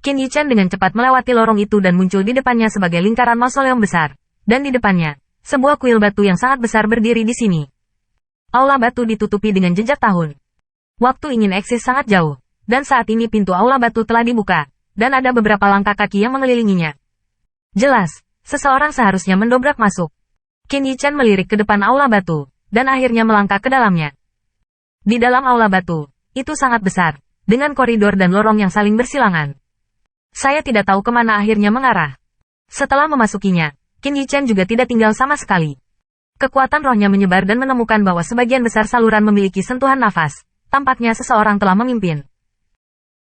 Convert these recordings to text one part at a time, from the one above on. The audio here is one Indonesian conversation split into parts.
Qin Yichen dengan cepat melewati lorong itu dan muncul di depannya sebagai lingkaran mausoleum besar. Dan di depannya, sebuah kuil batu yang sangat besar berdiri di sini. Aula batu ditutupi dengan jejak tahun. Waktu ingin eksis sangat jauh, dan saat ini pintu aula batu telah dibuka, dan ada beberapa langkah kaki yang mengelilinginya. Jelas, seseorang seharusnya mendobrak masuk. Qin Yichen melirik ke depan aula batu, dan akhirnya melangkah ke dalamnya. Di dalam aula batu, itu sangat besar, dengan koridor dan lorong yang saling bersilangan. Saya tidak tahu kemana akhirnya mengarah. Setelah memasukinya, Qin Yichen juga tidak tinggal sama sekali. Kekuatan rohnya menyebar dan menemukan bahwa sebagian besar saluran memiliki sentuhan nafas. Tampaknya seseorang telah memimpin.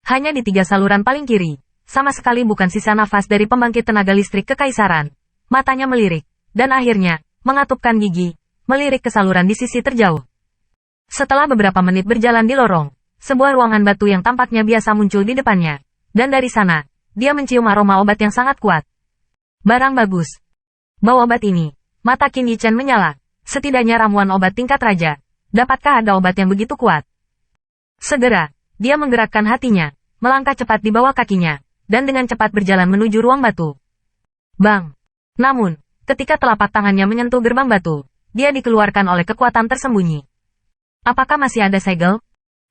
Hanya di 3 saluran paling kiri, sama sekali bukan sisa nafas dari pembangkit tenaga listrik kekaisaran. Matanya melirik, dan akhirnya, mengatupkan gigi, melirik ke saluran di sisi terjauh. Setelah beberapa menit berjalan di lorong, sebuah ruangan batu yang tampaknya biasa muncul di depannya. Dan dari sana, dia mencium aroma obat yang sangat kuat. Barang bagus. Bau obat ini. Mata Qin Yichen menyala. Setidaknya ramuan obat tingkat raja. Dapatkah ada obat yang begitu kuat? Segera, dia menggerakkan hatinya, melangkah cepat di bawah kakinya, dan dengan cepat berjalan menuju ruang batu. Bang! Namun, ketika telapak tangannya menyentuh gerbang batu, dia dikeluarkan oleh kekuatan tersembunyi. Apakah masih ada segel?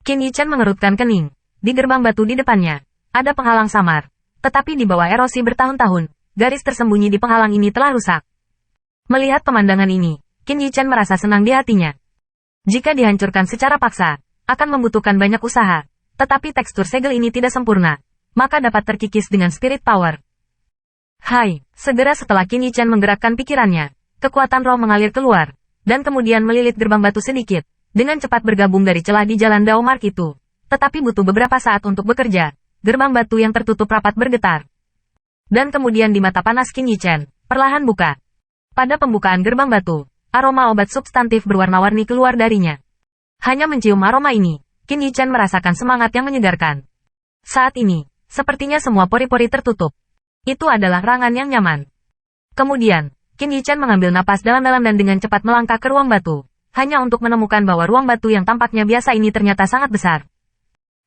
Qin Yichen mengerutkan kening. Di gerbang batu di depannya, ada penghalang samar. Tetapi di bawah erosi bertahun-tahun, garis tersembunyi di penghalang ini telah rusak. Melihat pemandangan ini, Qin Yichen merasa senang di hatinya. Jika dihancurkan secara paksa, akan membutuhkan banyak usaha. Tetapi tekstur segel ini tidak sempurna, maka dapat terkikis dengan spirit power. Hai, segera setelah Qin Yichen menggerakkan pikirannya, kekuatan roh mengalir keluar, dan kemudian melilit gerbang batu sedikit, dengan cepat bergabung dari celah di jalan Dao Mark itu. Tetapi butuh beberapa saat untuk bekerja. Gerbang batu yang tertutup rapat bergetar. Dan kemudian di mata panas Qin Yichen, perlahan buka. Pada pembukaan gerbang batu, aroma obat substantif berwarna-warni keluar darinya. Hanya mencium aroma ini, Qin Yichen merasakan semangat yang menyegarkan. Saat ini, sepertinya semua pori-pori tertutup. Itu adalah rangan yang nyaman. Kemudian, Qin Yichen mengambil napas dalam-dalam dan dengan cepat melangkah ke ruang batu, hanya untuk menemukan bahwa ruang batu yang tampaknya biasa ini ternyata sangat besar.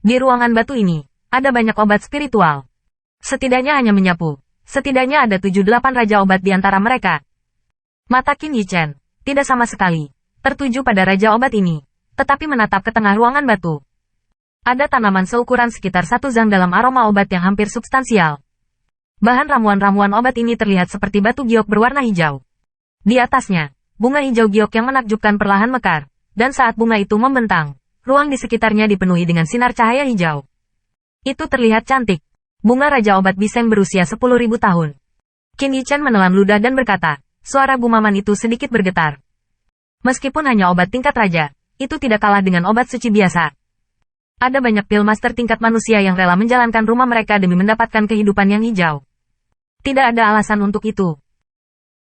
Di ruangan batu ini, ada banyak obat spiritual. Setidaknya hanya menyapu. Setidaknya ada 7-8 raja obat di antara mereka. Mata Qin Yichen, tidak sama sekali, tertuju pada raja obat ini, tetapi menatap ke tengah ruangan batu. Ada tanaman seukuran sekitar 1 zang dalam aroma obat yang hampir substansial. Bahan ramuan-ramuan obat ini terlihat seperti batu giok berwarna hijau. Di atasnya, bunga hijau giok yang menakjubkan perlahan mekar, dan saat bunga itu membentang, ruang di sekitarnya dipenuhi dengan sinar cahaya hijau. Itu terlihat cantik. Bunga Raja Obat Biseng berusia 10.000 tahun. Qin Yichen menelan ludah dan berkata, suara gumaman itu sedikit bergetar. Meskipun hanya obat tingkat raja, itu tidak kalah dengan obat suci biasa. Ada banyak pil master tingkat manusia yang rela menjalankan rumah mereka demi mendapatkan kehidupan yang hijau. Tidak ada alasan untuk itu.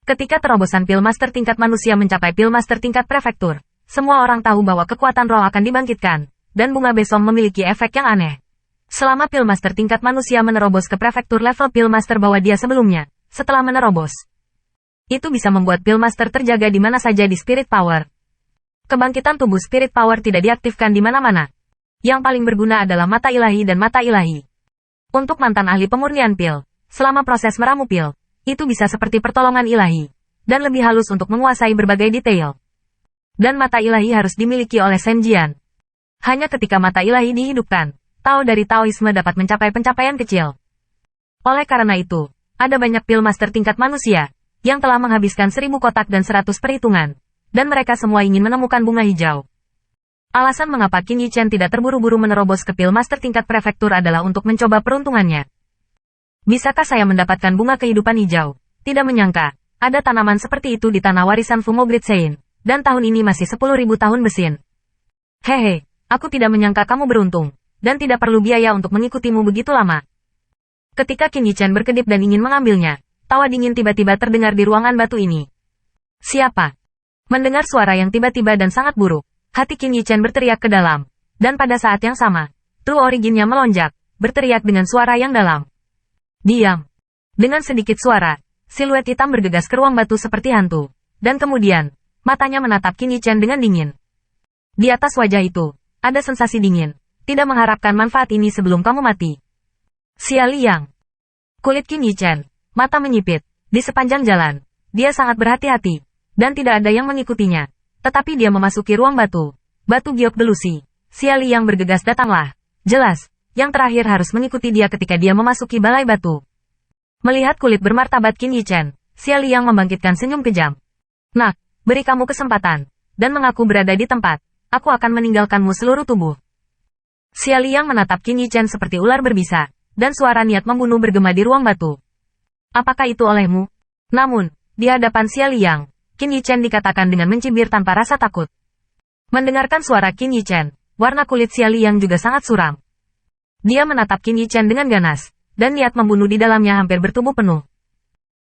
Ketika terobosan pil master tingkat manusia mencapai pil master tingkat prefektur, semua orang tahu bahwa kekuatan roh akan dibangkitkan, dan bunga besom memiliki efek yang aneh. Selama pil master tingkat manusia menerobos ke prefektur level pil master bawah dia sebelumnya, setelah menerobos, itu bisa membuat pil master terjaga di mana saja di spirit power. Kebangkitan tubuh spirit power tidak diaktifkan di mana-mana. Yang paling berguna adalah mata ilahi dan mata ilahi. Untuk mantan ahli pemurnian pil, selama proses meramu pil, itu bisa seperti pertolongan ilahi, dan lebih halus untuk menguasai berbagai detail. Dan mata ilahi harus dimiliki oleh Senjian. Hanya ketika mata ilahi dihidupkan, Tao dari Taoisme dapat mencapai pencapaian kecil. Oleh karena itu, ada banyak pil master tingkat manusia, yang telah menghabiskan 1000 kotak dan 100 perhitungan, dan mereka semua ingin menemukan bunga hijau. Alasan mengapa Qin Yichen tidak terburu-buru menerobos ke pil master tingkat prefektur adalah untuk mencoba peruntungannya. Bisakah saya mendapatkan bunga kehidupan hijau? Tidak menyangka, ada tanaman seperti itu di tanah warisan Fumo Great Sein, dan tahun ini masih 10.000 tahun besin. Hehe, aku tidak menyangka kamu beruntung. Dan tidak perlu biaya untuk mengikutimu begitu lama. Ketika Qin Yichen berkedip dan ingin mengambilnya, tawa dingin tiba-tiba terdengar di ruangan batu ini. Siapa? Mendengar suara yang tiba-tiba dan sangat buruk, hati Qin Yichen berteriak ke dalam. Dan pada saat yang sama, True Originnya melonjak, berteriak dengan suara yang dalam. Diam. Dengan sedikit suara, siluet hitam bergegas ke ruang batu seperti hantu. Dan kemudian, matanya menatap Qin Yichen dengan dingin. Di atas wajah itu, ada sensasi dingin. Tidak mengharapkan manfaat ini sebelum kamu mati. Xia Liang. Kulit Qin Yichen, mata menyipit, di sepanjang jalan. Dia sangat berhati-hati, dan tidak ada yang mengikutinya. Tetapi dia memasuki ruang batu. Batu giok delusi. Xia Liang bergegas datanglah. Jelas, yang terakhir harus mengikuti dia ketika dia memasuki balai batu. Melihat kulit bermartabat Qin Yichen, Xia Liang membangkitkan senyum kejam. Nak, beri kamu kesempatan, dan mengaku berada di tempat. Aku akan meninggalkanmu seluruh tubuh. Xia Liang menatap Qin Yichen seperti ular berbisa, dan suara niat membunuh bergema di ruang batu. Apakah itu olehmu? Namun, di hadapan Xia Liang, Qin Yichen dikatakan dengan mencibir tanpa rasa takut. Mendengarkan suara Qin Yichen, warna kulit Xia Liang juga sangat suram. Dia menatap Qin Yichen dengan ganas, dan niat membunuh di dalamnya hampir bertumbuh penuh.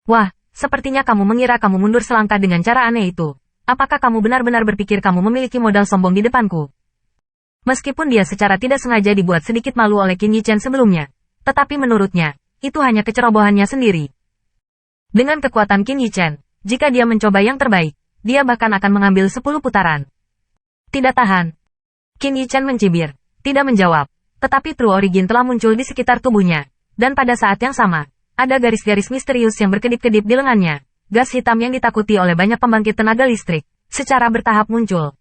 Wah, sepertinya kamu mengira kamu mundur selangkah dengan cara aneh itu. Apakah kamu benar-benar berpikir kamu memiliki modal sombong di depanku? Meskipun dia secara tidak sengaja dibuat sedikit malu oleh Qin Yichen sebelumnya, tetapi menurutnya, itu hanya kecerobohannya sendiri. Dengan kekuatan Qin Yichen, jika dia mencoba yang terbaik, dia bahkan akan mengambil 10 putaran. Tidak tahan. Qin Yichen mencibir, tidak menjawab, tetapi True Origin telah muncul di sekitar tubuhnya, dan pada saat yang sama, ada garis-garis misterius yang berkedip-kedip di lengannya. Gas hitam yang ditakuti oleh banyak pembangkit tenaga listrik, secara bertahap muncul.